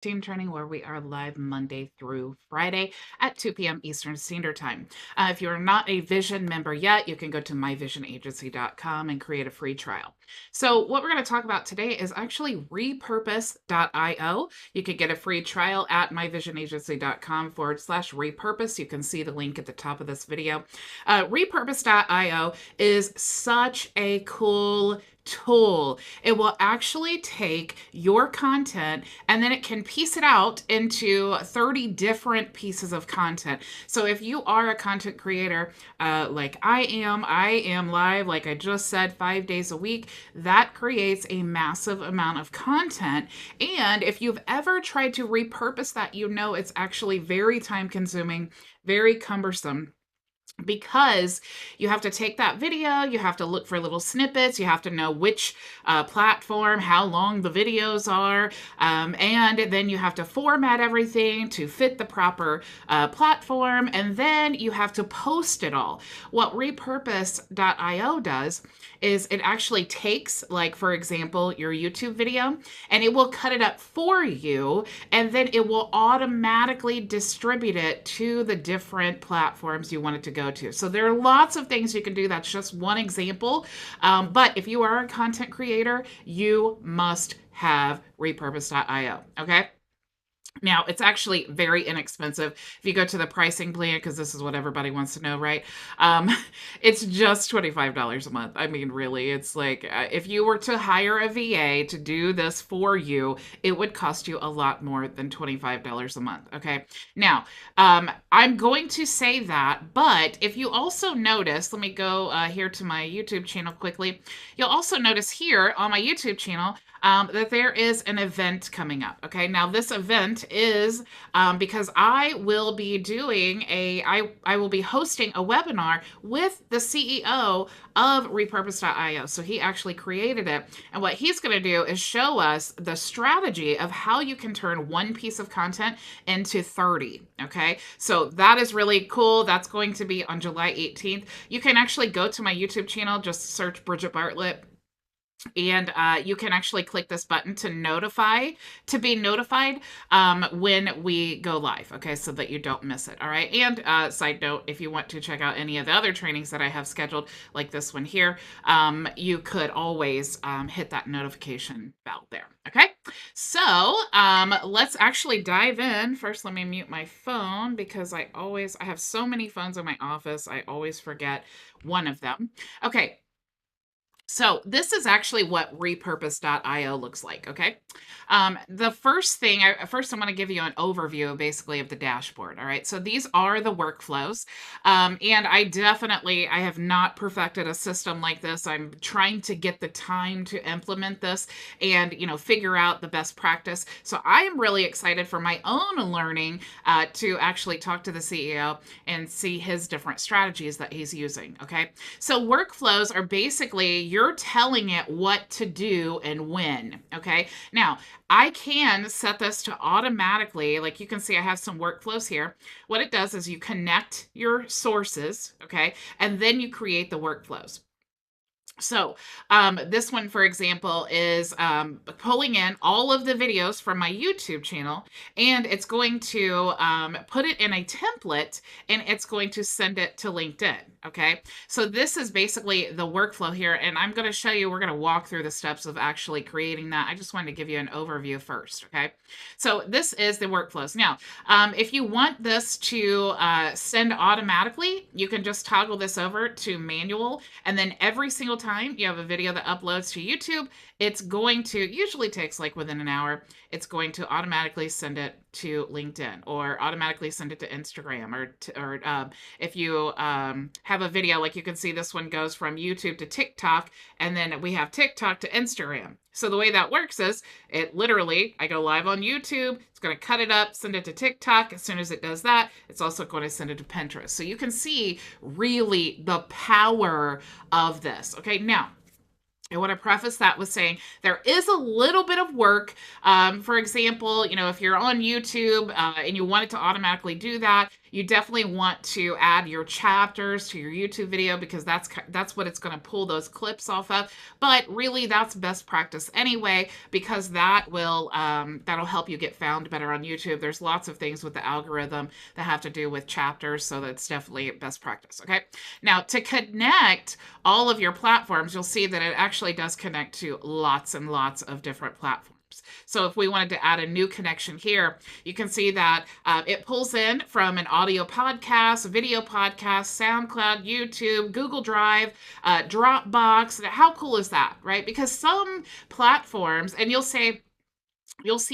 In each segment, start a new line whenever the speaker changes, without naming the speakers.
Team training where we are live Monday through Friday at 2 p.m. Eastern Standard Time. If you're not a Vision member yet, you can go to myvisionagency.com and create a free trial. So, what we're going to talk about today is actually repurpose.io. You can get a free trial at myvisionagency.com/repurpose. You can see the link at the top of this video. Repurpose.io is such a cool tool. It will actually take your content and then it can piece it out into 30 different pieces of content. So if you are a content creator, like I am live, like I just said, 5 days a week, that creates a massive amount of content. And if you've ever tried to repurpose that, you know it's actually very time consuming, very cumbersome, because you have to take that video, you have to look for little snippets, you have to know which platform, how long the videos are, and then you have to format everything to fit the proper platform, and then you have to post it all. What repurpose.io does is it actually takes, like, for example, your YouTube video, and it will cut it up for you, and then it will automatically distribute it to the different platforms you want it to go to. So there are lots of things you can do. That's just one example. But if you are a content creator, you must have repurpose.io. Okay. Now, it's actually very inexpensive. If you go to the pricing plan, because this is what everybody wants to know, right? Um, it's just $25 a month. I mean, really, it's like if you were to hire a VA to do this for you, it would cost you a lot more than $25 a month. Okay. Now, I'm going to say that, but if you also notice, let me go here to my YouTube channel quickly. You'll also notice here on my YouTube channel, that there is an event coming up. Okay, now this event is because I will be doing I will be hosting a webinar with the CEO of Repurpose.io. So he actually created it, and what he's going to do is show us the strategy of how you can turn one piece of content into 30. Okay, so that is really cool. That's going to be on July 18th. You can actually go to my YouTube channel, just search Bridget Bartlett, and you can actually click this button to be notified when we go live, okay, so that you don't miss it. All right. And side note, if you want to check out any of the other trainings that I have scheduled, like this one here, you could always hit that notification bell there. Okay, so let's actually dive in. First, let me mute my phone because I have so many phones in my office, I always forget one of them. Okay, so this is actually what repurpose.io looks like, okay? The first thing, first I'm going to give you an overview basically of the dashboard, all right? So these are the workflows, and I have not perfected a system like this. I'm trying to get the time to implement this and, figure out the best practice. So I am really excited for my own learning to actually talk to the CEO and see his different strategies that he's using, okay? So workflows are basically you're telling it what to do and when, okay? Now, I can set this to automatically, like you can see I have some workflows here. What it does is you connect your sources, okay? And then you create the workflows. So this one, for example, is pulling in all of the videos from my YouTube channel, and it's going to put it in a template, and it's going to send it to LinkedIn. Okay, so this is basically the workflow here, and I'm going to show you, we're going to walk through the steps of actually creating that. I just wanted to give you an overview first. Okay, so this is the workflows. Now, if you want this to send automatically, you can just toggle this over to manual, and then every single time you have a video that uploads to YouTube, it's going to, usually takes like within an hour, it's going to automatically send it to LinkedIn or automatically send it to Instagram, or if you have a video, like you can see this one goes from YouTube to TikTok, and then we have TikTok to Instagram. So the way that works is it literally, I go live on YouTube, it's going to cut it up, send it to TikTok. As soon as it does that, it's also going to send it to Pinterest. So you can see really the power of this. Okay, now I want to preface that with saying there is a little bit of work. For example, if you're on YouTube and you want it to automatically do that, you definitely want to add your chapters to your YouTube video because that's what it's going to pull those clips off of. But really, that's best practice anyway because that'll help you get found better on YouTube. There's lots of things with the algorithm that have to do with chapters, so that's definitely best practice. Okay, now to connect all of your platforms, you'll see that it actually does connect to lots and lots of different platforms. So if we wanted to add a new connection here, you can see that it pulls in from an audio podcast, video podcast, SoundCloud, YouTube, Google Drive, Dropbox. How cool is that, right? Because some platforms, and you'll see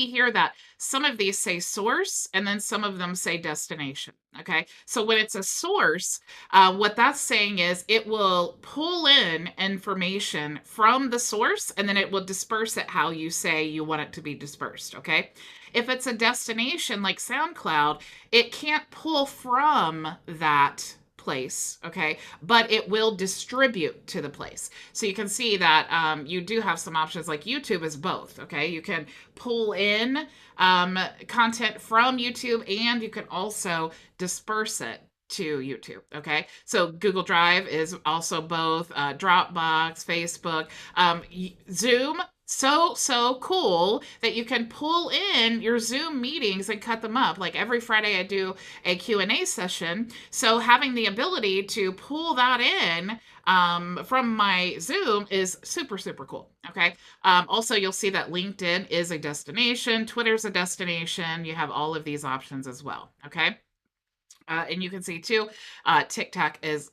here that some of these say source and then some of them say destination. Okay, so when it's a source, what that's saying is it will pull in information from the source and then it will disperse it how you say you want it to be dispersed. Okay, if it's a destination like SoundCloud, it can't pull from that place, okay, but it will distribute to the place. So you can see that you do have some options, like YouTube is both, okay? You can pull in content from YouTube and you can also disperse it to YouTube, okay? So Google Drive is also both, Dropbox, Facebook, Zoom. So cool that you can pull in your Zoom meetings and cut them up. Like every Friday I do a Q&A session. So having the ability to pull that in from my Zoom is super, super cool. Okay. Also, you'll see that LinkedIn is a destination. Twitter's a destination. You have all of these options as well. Okay. And you can see too, TikTok is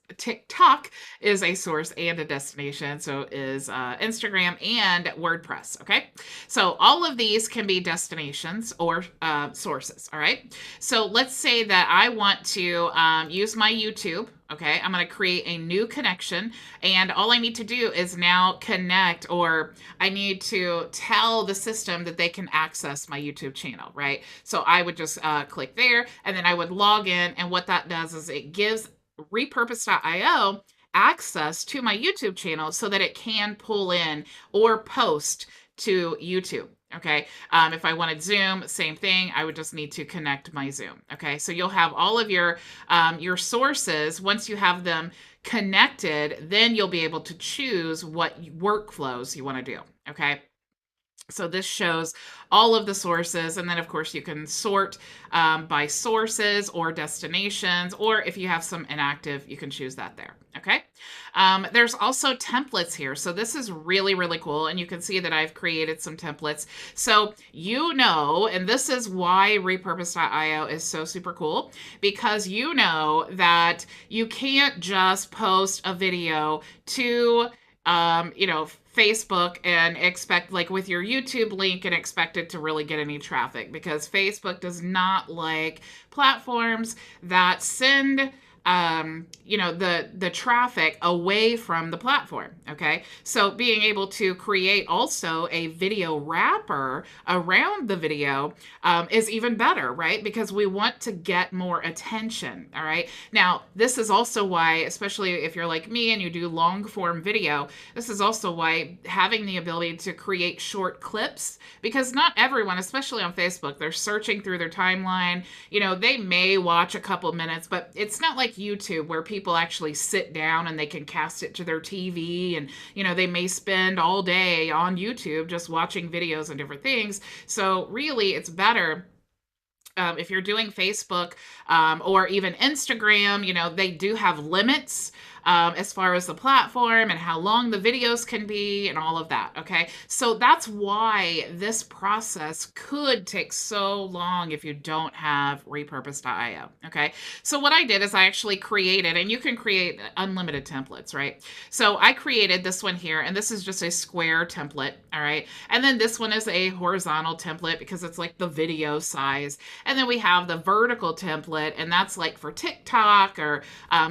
a source and a destination. So is Instagram and WordPress. Okay, so all of these can be destinations or sources. All right. So let's say that I want to use my YouTube. Okay, I'm going to create a new connection and all I need to do is now connect, or I need to tell the system that they can access my YouTube channel, right? So I would just click there and then I would log in, and what that does is it gives Repurpose.io access to my YouTube channel so that it can pull in or post to YouTube. Okay, if I wanted Zoom, same thing. I would just need to connect my Zoom. Okay, so you'll have all of your sources. Once you have them connected, then you'll be able to choose what workflows you want to do. Okay. So this shows all of the sources, and then of course you can sort by sources or destinations, or if you have some inactive, you can choose that there. Okay. There's also templates here. So this is really, really cool. And you can see that I've created some templates. So and this is why Repurpose.io is so super cool, because that you can't just post a video to Facebook and expect, like with your YouTube link, and expect it to really get any traffic, because Facebook does not like platforms that send the traffic away from the platform. Okay, so being able to create also a video wrapper around the video is even better, right? Because we want to get more attention. All right, now this is also why, especially if you're like me and you do long form video, this is also why having the ability to create short clips, because not everyone, especially on Facebook, they're searching through their timeline. They may watch a couple minutes, but it's not like YouTube where people actually sit down and they can cast it to their TV, and they may spend all day on YouTube just watching videos and different things. So really it's better if you're doing Facebook or even Instagram. They do have limits as far as the platform and how long the videos can be and all of that. Okay, so that's why this process could take so long if you don't have Repurpose.io. Okay, so what I did is I actually created, and you can create unlimited templates, right? So I created this one here, and this is just a square template. All right, and then this one is a horizontal template because it's like the video size, and then we have the vertical template, and that's like for TikTok or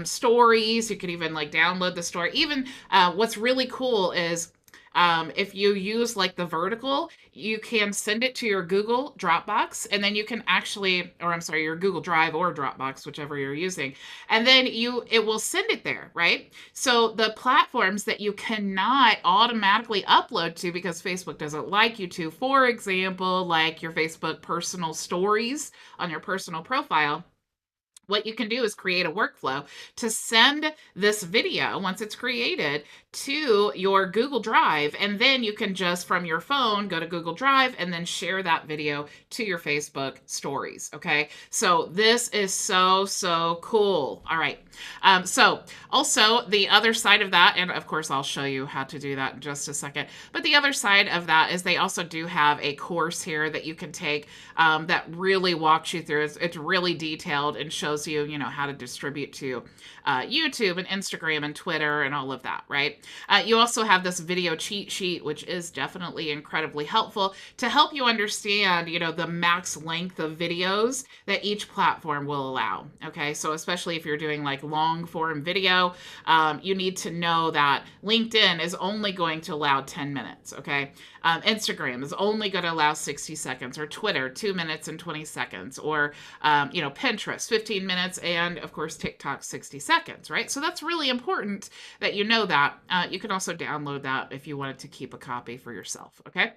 stories. You could even like download the story. Even what's really cool is If you use like the vertical, you can send it to your Google Dropbox, and then you can actually, or I'm sorry, your Google Drive or Dropbox, whichever you're using, and then it will send it there, right? So the platforms that you cannot automatically upload to because Facebook doesn't like you to, for example, like your Facebook personal stories on your personal profile, what you can do is create a workflow to send this video once it's created to your Google Drive. And then you can just from your phone go to Google Drive and then share that video to your Facebook stories. Okay. So this is so, so cool. All right. So also the other side of that, and of course I'll show you how to do that in just a second, but the other side of that is they also do have a course here that you can take that really walks you through. It's really detailed and shows you, how to distribute to YouTube and Instagram and Twitter and all of that, right? You also have this video cheat sheet, which is definitely incredibly helpful to help you understand, the max length of videos that each platform will allow. Okay, so especially if you're doing like long form video, you need to know that LinkedIn is only going to allow 10 minutes. Okay, Instagram is only going to allow 60 seconds, or Twitter 2 minutes and 20 seconds, or Pinterest 15 minutes, and of course TikTok 60 seconds, right? So that's really important that you know that. You can also download that if you wanted to keep a copy for yourself. Okay.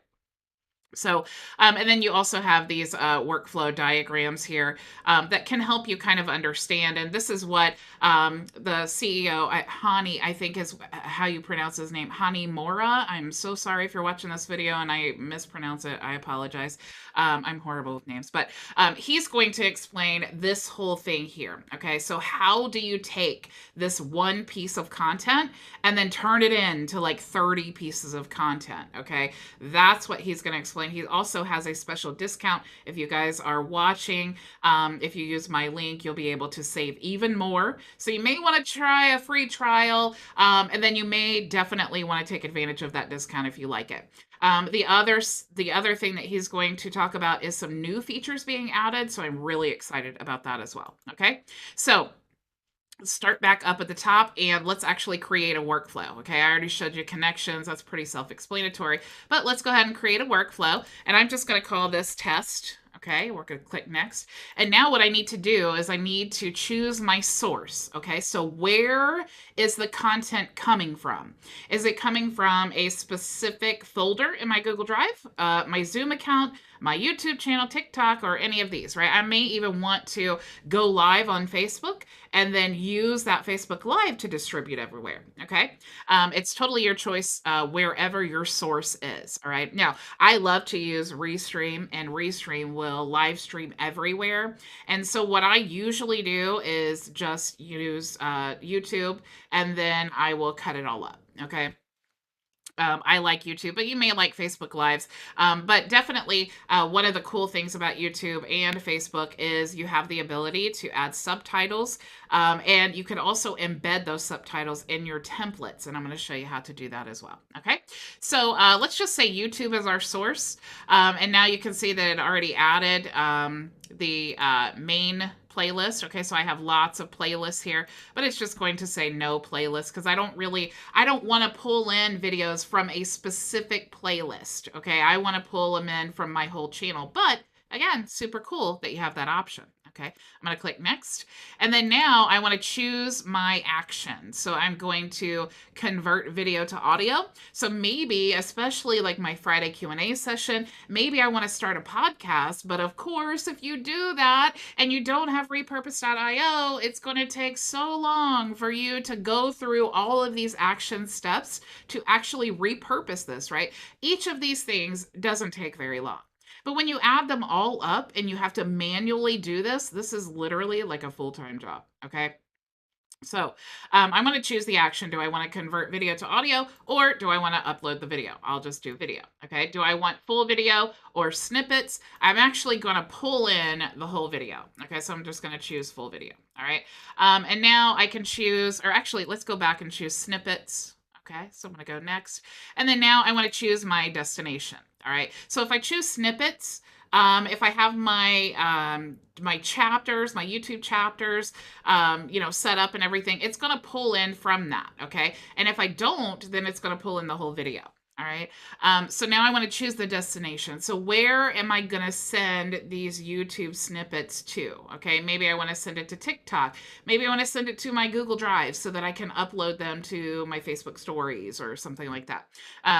So, and then you also have these workflow diagrams here that can help you kind of understand. And this is what the CEO at Hani, I think is how you pronounce his name, Hani Mora. I'm so sorry if you're watching this video and I mispronounce it. I apologize. I'm horrible with names, but he's going to explain this whole thing here. Okay, so how do you take this one piece of content and then turn it into like 30 pieces of content? Okay, that's what he's going to explain. He also has a special discount. If you guys are watching, if you use my link, you'll be able to save even more. So you may want to try a free trial, and then you may definitely want to take advantage of that discount if you like it. The other thing that he's going to talk about is some new features being added. So I'm really excited about that as well. Okay, so start back up at the top and let's actually create a workflow. Okay, I already showed you connections. That's pretty self-explanatory, but let's go ahead and create a workflow. And I'm just going to call this test. Okay, we're going to click next. And now what I need to do is I need to choose my source. Okay, so where is the content coming from? Is it coming from a specific folder in my Google Drive, my Zoom account, my YouTube channel, TikTok, or any of these, right? I may even want to go live on Facebook and then use that Facebook Live to distribute everywhere, okay? It's totally your choice wherever your source is, all right? Now, I love to use Restream, and Restream will live stream everywhere. And so what I usually do is just use YouTube, and then I will cut it all up, okay? I like YouTube, but you may like Facebook Lives. But definitely one of the cool things about YouTube and Facebook is you have the ability to add subtitles, and you can also embed those subtitles in your templates. And I'm going to show you how to do that as well. Okay, so let's just say YouTube is our source. And now you can see that it already added the main playlist. Okay, so I have lots of playlists here, but it's just going to say no playlist because I don't want to pull in videos from a specific playlist. Okay, I want to pull them in from my whole channel. But again, super cool that you have that option. Okay, I'm going to click next. And then now I want to choose my action. So I'm going to convert video to audio. So maybe, especially like my Friday Q&A session, maybe I want to start a podcast. But of course, if you do that and you don't have repurpose.io, it's going to take so long for you to go through all of these action steps to actually repurpose this, right? Each of these things doesn't take very long. But when you add them all up and you have to manually do this, this is literally like a full-time job, okay? So I'm going to choose the action. Do I want to convert video to audio, or do I want to upload the video? I'll just do video, okay? Do I want full video or snippets? I'm actually going to pull in the whole video, okay? So I'm just going to choose full video, all right? And now I can choose, or actually, let's go back and choose snippets, okay? So I'm going to go next. And then now I want to choose my destination. All right, so if I choose snippets, if I have my my chapters, my YouTube chapters, set up and everything, it's going to pull in from that, okay? And if I don't, then it's going to pull in the whole video. All right. So now I want to choose the destination. So where am I going to send these YouTube snippets to? Okay. Maybe I want to send it to TikTok. Maybe I want to send it to my Google Drive so that I can upload them to my Facebook stories or something like that.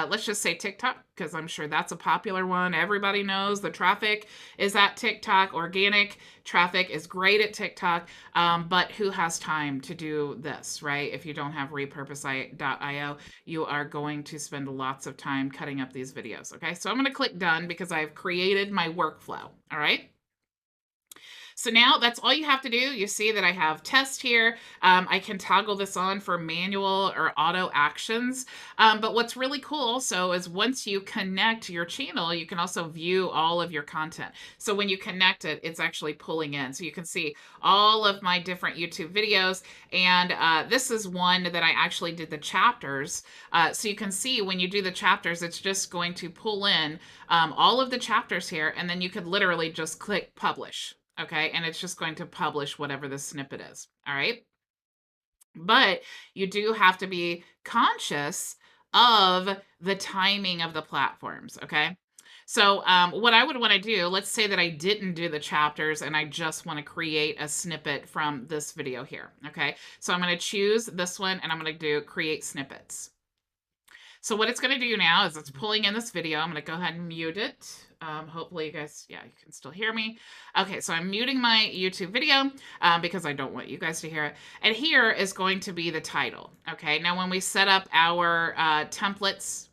Let's just say TikTok, because I'm sure that's a popular one. Everybody knows the traffic is at TikTok. Organic traffic is great at TikTok. But who has time to do this, right? If you don't have repurpose.io, you are going to spend lots of time cutting up these videos. Okay, so I'm going to click done because I've created my workflow. All right. So now that's all you have to do. You see that I have test here. I can toggle this on for manual or auto actions. But what's really cool also is once you connect your channel, you can also view all of your content. So when you connect it, it's actually pulling in. So you can see all of my different YouTube videos. And this is one that I actually did the chapters. So you can see when you do the chapters, it's just going to pull in all of the chapters here. And then you could literally just click publish. Okay, and it's just going to publish whatever the snippet is. All right. But you do have to be conscious of the timing of the platforms. Okay. So what I would want to do, let's say that I didn't do the chapters and I just want to create a snippet from this video here. Okay. So I'm going to choose this one and I'm going to do create snippets. So what it's going to do now is it's pulling in this video. I'm going to go ahead and mute it. Hopefully you guys, yeah, you can still hear me. Okay, so I'm muting my YouTube video because I don't want you guys to hear it. And here is going to be the title. Okay, now when we set up our templates,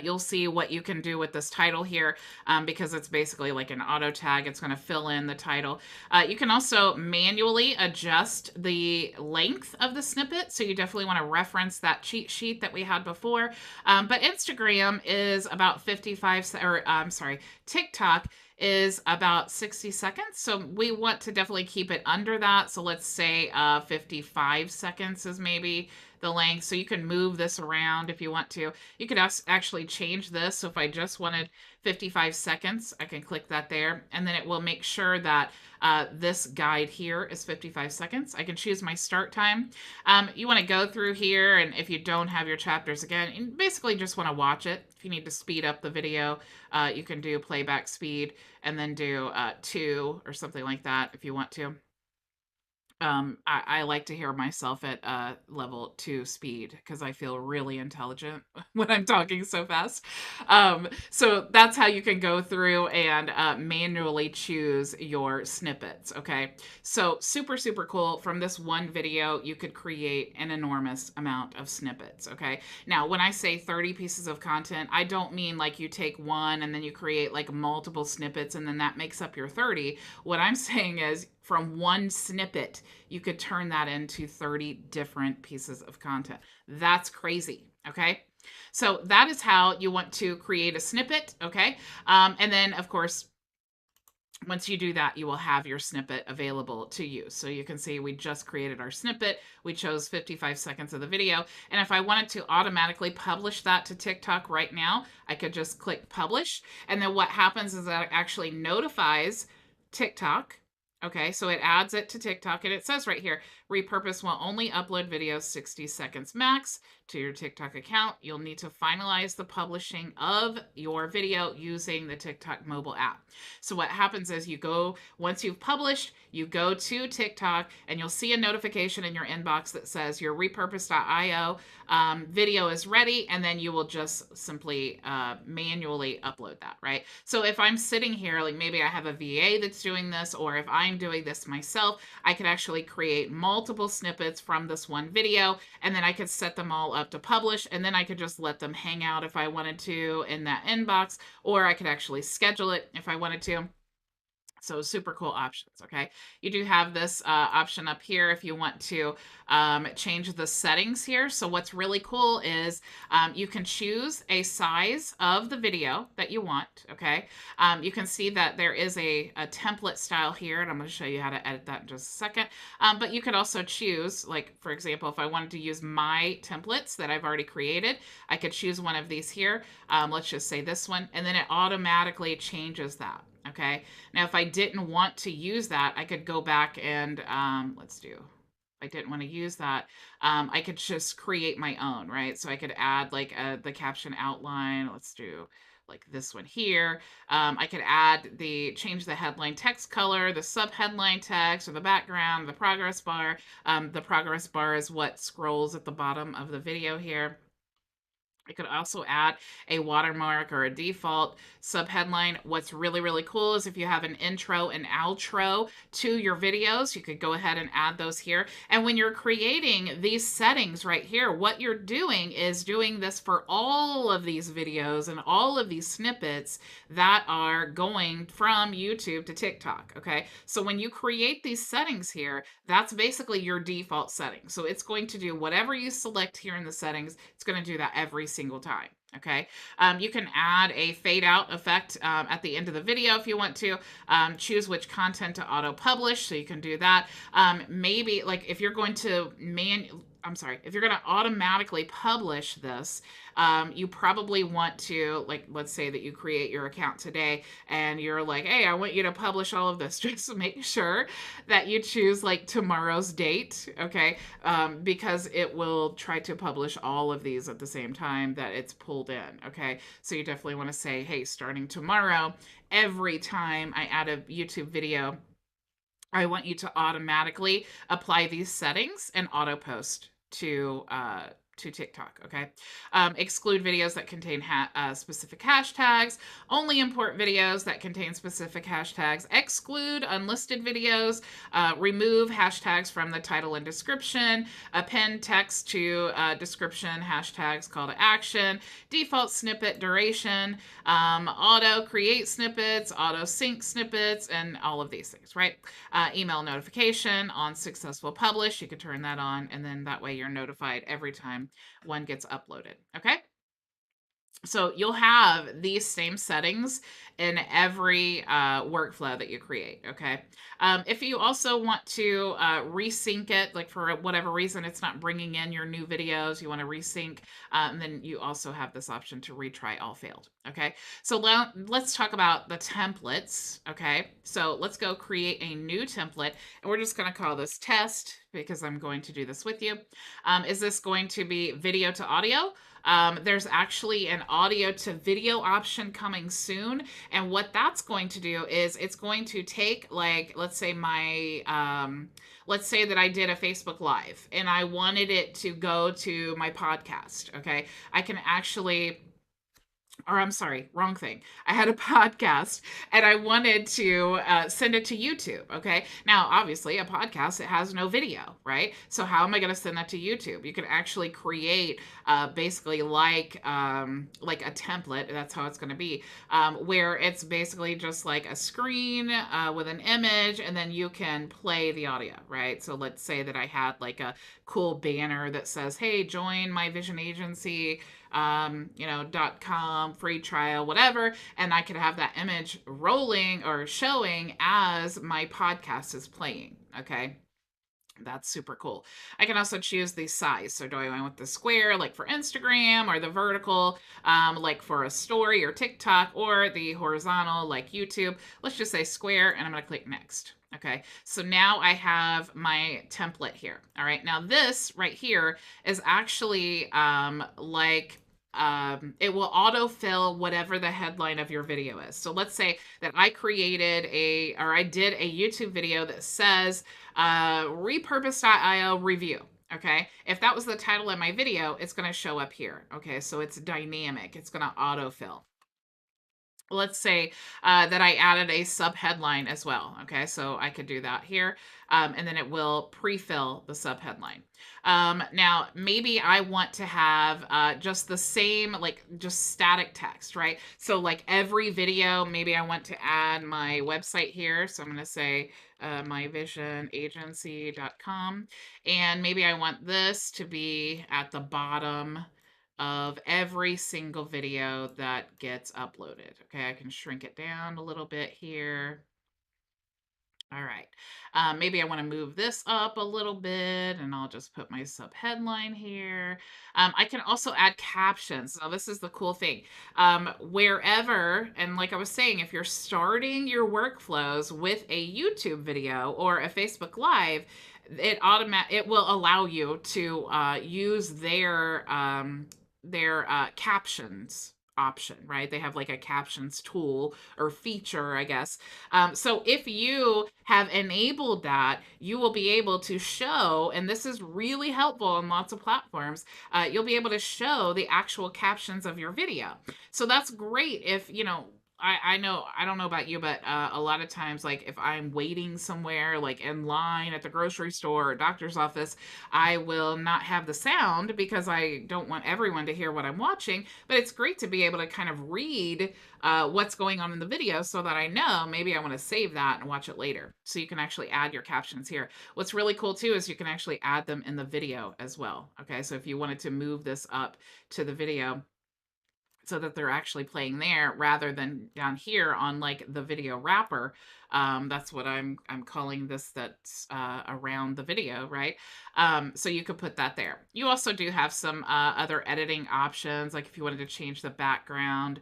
you'll see what you can do with this title here because it's basically like an auto tag. It's going to fill in the title. You can also manually adjust the length of the snippet. So you definitely want to reference that cheat sheet that we had before. But Instagram is about 55, or I'm sorry, TikTok is about 60 seconds. So we want to definitely keep it under that. So let's say 55 seconds is maybe the length. So you can move this around if you want to. You could actually change this. So if I just wanted 55 seconds, I can click that there. And then it will make sure that this guide here is 55 seconds. I can choose my start time. You want to go through here. And if you don't have your chapters again, you basically just want to watch it. If you need to speed up the video, you can do playback speed and then do 2 or something like that if you want to. I like to hear myself at level 2 speed because I feel really intelligent when I'm talking so fast. So that's how you can go through and manually choose your snippets. Okay, so super, super cool. From this one video, you could create an enormous amount of snippets. Okay, now when I say 30 pieces of content, I don't mean like you take one and then you create like multiple snippets and then that makes up your 30. What I'm saying is from one snippet, you could turn that into 30 different pieces of content. That's crazy, okay? So that is how you want to create a snippet, okay? And then, of course, once you do that, you will have your snippet available to use. So you can see we just created our snippet. We chose 55 seconds of the video. And if I wanted to automatically publish that to TikTok right now, I could just click publish. And then what happens is that it actually notifies TikTok. Okay, so it adds it to TikTok and it says right here, Repurpose will only upload videos 60 seconds max to your TikTok account. You'll need to finalize the publishing of your video using the TikTok mobile app. So what happens is you go, once you've published, you go to TikTok and you'll see a notification in your inbox that says your repurpose.io video is ready, and then you will just simply manually upload that, right? So if I'm sitting here, like maybe I have a VA that's doing this, or if I'm doing this myself, I could actually create multiple snippets from this one video, and then I could set them all up to publish, and then I could just let them hang out if I wanted to in that inbox, or I could actually schedule it if I wanted to. So super cool options, okay? You do have this option up here if you want to change the settings here. So what's really cool is you can choose a size of the video that you want, okay? You can see that there is a template style here, and I'm going to show you how to edit that in just a second. But you could also choose, like, for example, if I wanted to use my templates that I've already created, I could choose one of these here. Let's just say this one, and then it automatically changes that. Okay, now if I didn't want to use that, I could go back and I didn't want to use that, I could just create my own, right? So I could add like the caption outline. Let's do like this one here. I could change the headline text color, the sub headline text, or the background, the progress bar. The progress bar is what scrolls at the bottom of the video here. I could also add a watermark or a default subheadline. What's really, really cool is if you have an intro and outro to your videos, you could go ahead and add those here. And when you're creating these settings right here, what you're doing is doing this for all of these videos and all of these snippets that are going from YouTube to TikTok, okay? So when you create these settings here, that's basically your default setting. So it's going to do whatever you select here in the settings, it's going to do that every single time. Okay. You can add a fade out effect at the end of the video if you want to. Choose which content to auto publish. So you can do that. Maybe like if you're going to if you're going to automatically publish this, you probably want to, like, let's say that you create your account today and you're like, hey, I want you to publish all of this. Just make sure that you choose like tomorrow's date, okay? Because it will try to publish all of these at the same time that it's pulled in, okay? So you definitely want to say, hey, starting tomorrow, every time I add a YouTube video, I want you to automatically apply these settings and auto post to TikTok, okay? Exclude videos that contain specific hashtags. Only import videos that contain specific hashtags. Exclude unlisted videos. Remove hashtags from the title and description. Append text to description, hashtags, call to action. Default snippet duration. Auto create snippets. Auto sync snippets, and all of these things, right? Email notification on successful publish. You could turn that on, and then that way you're notified every time one gets uploaded. Okay. So you'll have these same settings in every workflow that you create, okay? If you also want to resync it, like for whatever reason it's not bringing in your new videos, you want to resync, and then you also have this option to retry all failed, okay? So let's talk about the templates, okay? So let's go create a new template, and we're just going to call this test because I'm going to do this with you. Is this going to be video to audio? There's actually an audio to video option coming soon. And what that's going to do is it's going to take, like, let's say let's say that I did a Facebook Live and I wanted it to go to my podcast. Okay. I can actually, or I'm sorry, wrong thing. I had a podcast and I wanted to send it to YouTube. Okay. Now, obviously, a podcast, it has no video, right? So how am I going to send that to YouTube? You can actually create basically like a template. That's how it's going to be, where it's basically just like a screen with an image, and then you can play the audio, right? So let's say that I had like a cool banner that says, hey, join my vision agency, .com, free trial, whatever. And I could have that image rolling or showing as my podcast is playing. Okay. That's super cool. I can also choose the size. So do I want the square like for Instagram, or the vertical like for a story or TikTok, or the horizontal like YouTube? Let's just say square, and I'm going to click next. Okay, so now I have my template here. All right, now this right here is actually it will autofill whatever the headline of your video is. So let's say that I did a YouTube video that says Repurpose.io review. Okay, if that was the title of my video, it's going to show up here. Okay, so it's dynamic. It's going to autofill. Let's say that I added a sub headline as well. Okay, so I could do that here, and then it will pre-fill the sub headline. Now, maybe I want to have just the same, like just static text, right? So like every video, maybe I want to add my website here. So I'm going to say myvisionagency.com, and maybe I want this to be at the bottom of every single video that gets uploaded. Okay, I can shrink it down a little bit here. All right, maybe I want to move this up a little bit, and I'll just put my sub headline here. I can also add captions. Now, this is the cool thing. Wherever, and like I was saying, if you're starting your workflows with a YouTube video or a Facebook Live, it will allow you to use their captions option, right? They have like a captions tool or feature, I guess. So if you have enabled that, you will be able to show, and this is really helpful on lots of platforms, you'll be able to show the actual captions of your video. So that's great if, I know, I don't know about you, but a lot of times, like if I'm waiting somewhere, like in line at the grocery store or doctor's office, I will not have the sound because I don't want everyone to hear what I'm watching. But it's great to be able to kind of read what's going on in the video so that I know maybe I want to save that and watch it later. So you can actually add your captions here. What's really cool too is you can actually add them in the video as well. Okay, so if you wanted to move this up to the video, so that they're actually playing there rather than down here on like the video wrapper. That's what I'm calling this. That's around the video, right? So you could put that there. You also do have some other editing options, like if you wanted to change the background.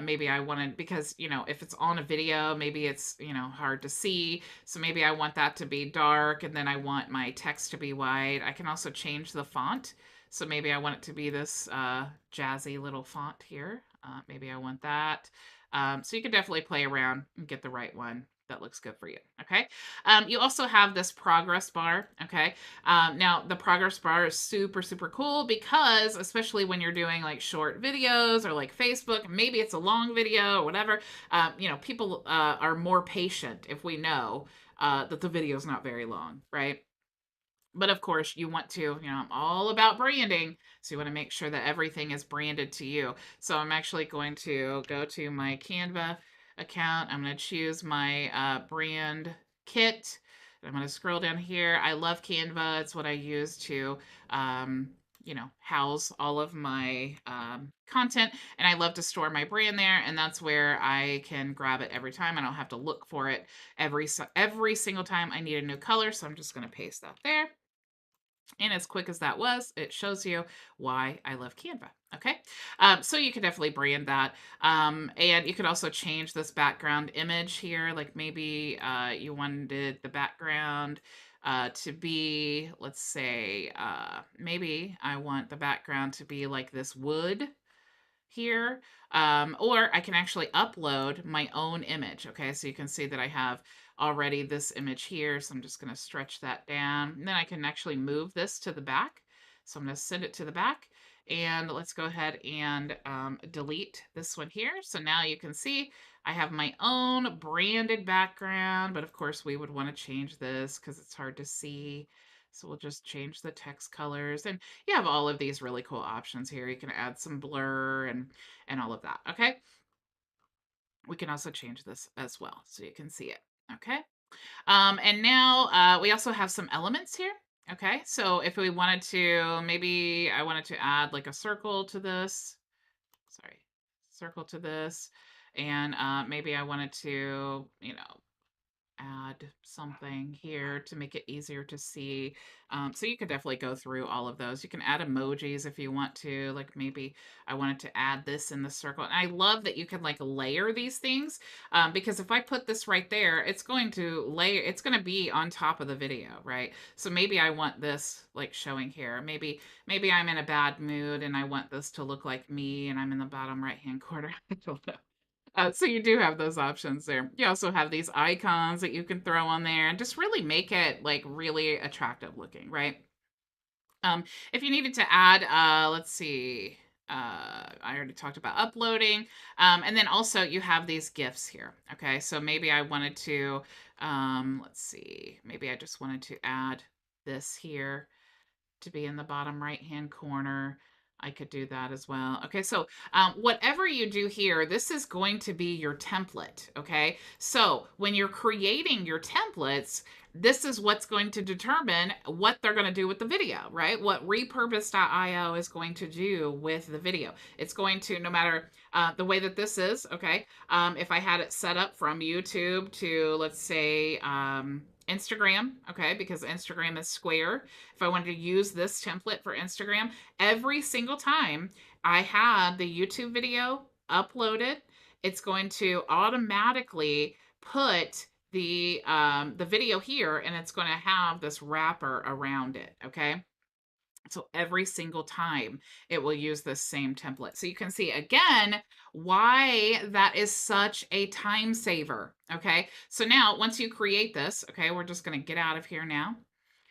Maybe I wanted, because if it's on a video, maybe it's hard to see, so maybe I want that to be dark, and then I want my text to be white. I can also change the font. So maybe I want it to be this jazzy little font here. Maybe I want that. So you can definitely play around and get the right one that looks good for you. Okay. You also have this progress bar. Okay. Now the progress bar is super, super cool because especially when you're doing like short videos or like Facebook, maybe it's a long video or whatever, people are more patient if we know that the video is not very long, right? But of course, you want to, I'm all about branding. So you want to make sure that everything is branded to you. So I'm actually going to go to my Canva account. I'm going to choose my brand kit. I'm going to scroll down here. I love Canva. It's what I use to, house all of my content. And I love to store my brand there. And that's where I can grab it every time. I don't have to look for it every single time I need a new color. So I'm just going to paste that there. And as quick as that was, it shows you why I love Canva. Okay, so you can definitely brand that. And you could also change this background image here. Like maybe you wanted the background to be, let's say, maybe I want the background to be like this wood here, or I can actually upload my own image. Okay, so you can see that I have already this image here, so I'm just going to stretch that down, and then I can actually move this to the back. So I'm going to send it to the back, and let's go ahead and delete this one here. So now you can see I have my own branded background, but of course we would want to change this because it's hard to see. So we'll just change the text colors, and you have all of these really cool options here. You can add some blur and all of that. Okay. We can also change this as well so you can see it. Okay. And now we also have some elements here. Okay. So if we wanted to, maybe I wanted to add like a circle to this. Sorry, circle to this. And maybe I wanted to, add something here to make it easier to see. So you could definitely go through all of those. You can add emojis if you want to, like maybe I wanted to add this in the circle. And I love that you can like layer these things because if I put this right there, it's going to it's going to be on top of the video, right? So maybe I want this like showing here. Maybe I'm in a bad mood and I want this to look like me and I'm in the bottom right hand corner. I don't know. So you do have those options there. You also have these icons that you can throw on there and just really make it like really attractive looking, right? If you needed to add, let's see, I already talked about uploading. And then also you have these GIFs here. Okay, so maybe I wanted to, let's see, maybe I just wanted to add this here to be in the bottom right hand corner. I could do that as well. Okay, so whatever you do here, this is going to be your template. Okay, so when you're creating your templates, this is what's going to determine what they're going to do with the video, right? What repurpose.io is going to do with the video. It's going to, no matter the way that this is, okay, if I had it set up from YouTube to, let's say, Instagram, okay, because Instagram is square. If I wanted to use this template for Instagram, every single time I had the YouTube video uploaded, it's going to automatically put the video here, and it's going to have this wrapper around it. Okay. So every single time it will use this same template. So you can see again why that is such a time saver. Okay. So now once you create this, okay, we're just going to get out of here now.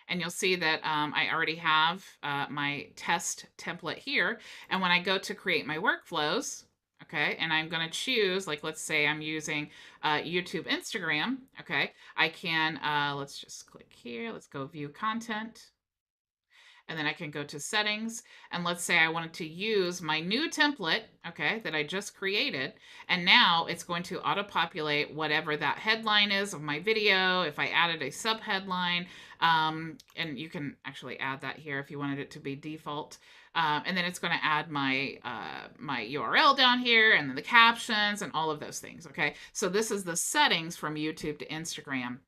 And you'll see that I already have my test template here. And when I go to create my workflows, okay, and I'm going to choose, like, let's say I'm using YouTube, Instagram, okay, I can, let's just click here. Let's go view content. And then I can go to settings, and let's say I wanted to use my new template, okay, that I just created. And now it's going to auto-populate whatever that headline is of my video. If I added a sub-headline, and you can actually add that here if you wanted it to be default. And then it's going to add my my URL down here, and then the captions and all of those things, okay? So this is the settings from YouTube to Instagram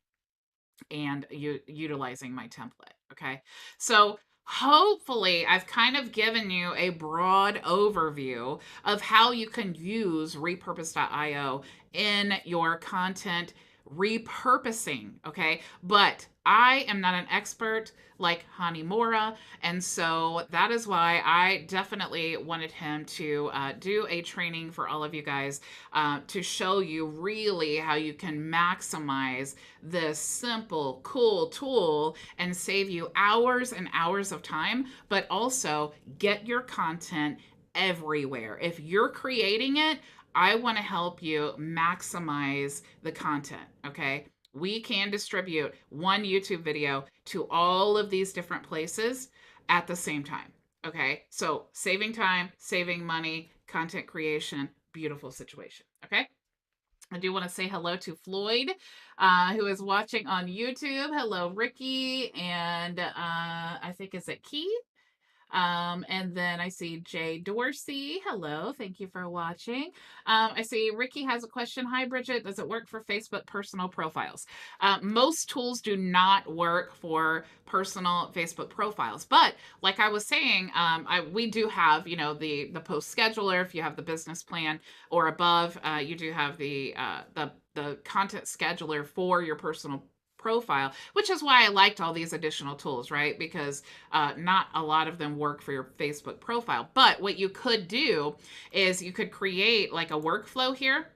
and utilizing my template, okay? So hopefully I've kind of given you a broad overview of how you can use repurpose.io in your content repurposing, okay? But I am not an expert like Hanimura, and so that is why I definitely wanted him to do a training for all of you guys to show you really how you can maximize this simple, cool tool and save you hours and hours of time, but also get your content everywhere. If you're creating it, I want to help you maximize the content, okay? We can distribute one YouTube video to all of these different places at the same time, okay? So saving time, saving money, content creation, beautiful situation, okay? I do want to say hello to Floyd, who is watching on YouTube. Hello, Ricky, and I think, is it Keith? And then I see Jay Dorsey. Hello, thank you for watching. I see Ricky has a question. Hi, Bridget. Does it work for Facebook personal profiles? Most tools do not work for personal Facebook profiles, but like I was saying, we do have, the post scheduler. If you have the business plan or above, you do have the content scheduler for your personal profile, which is why I liked all these additional tools, right? Because not a lot of them work for your Facebook profile. But what you could do is you could create like a workflow here.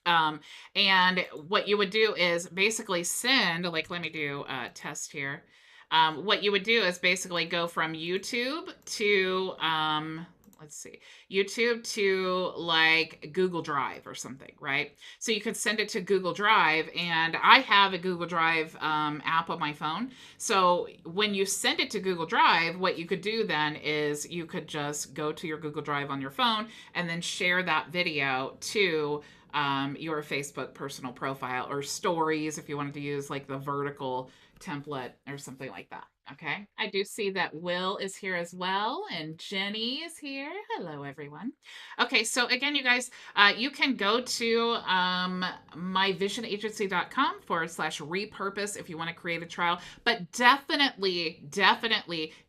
And what you would do is basically send, like, let me do a test here. What you would do is basically go from YouTube to, let's see, YouTube to like Google Drive or something, right? So you could send it to Google Drive, and I have a Google Drive app on my phone. So when you send it to Google Drive, what you could do then is you could just go to your Google Drive on your phone and then share that video to your Facebook personal profile, or stories if you wanted to use like the vertical template or something like that. Okay, I do see that Will is here as well, and Jenny is here. Hello, everyone. Okay, so again, you guys, you can go to myvisionagency.com/repurpose if you want to create a trial, but definitely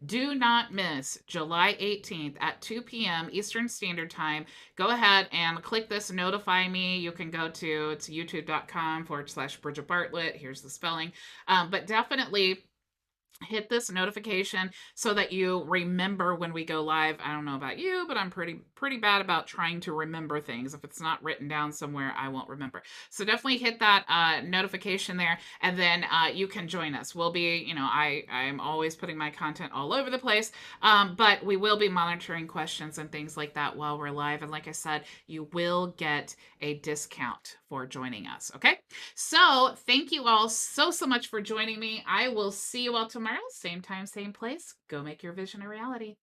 do not miss July 18th at 2 p.m. Eastern Standard Time. Go ahead and click this notify me. You can go to, it's youtube.com/Bridget Bartlett. Here's the spelling. But definitely hit this notification so that you remember when we go live. I don't know about you, but I'm pretty bad about trying to remember things. If it's not written down somewhere, I won't remember. So definitely hit that notification there, and then you can join us. We'll be, I'm always putting my content all over the place, but we will be monitoring questions and things like that while we're live. And like I said, you will get a discount for joining us. Okay, so thank you all so much for joining me. I will see you all tomorrow, same time, same place. Go make your vision a reality.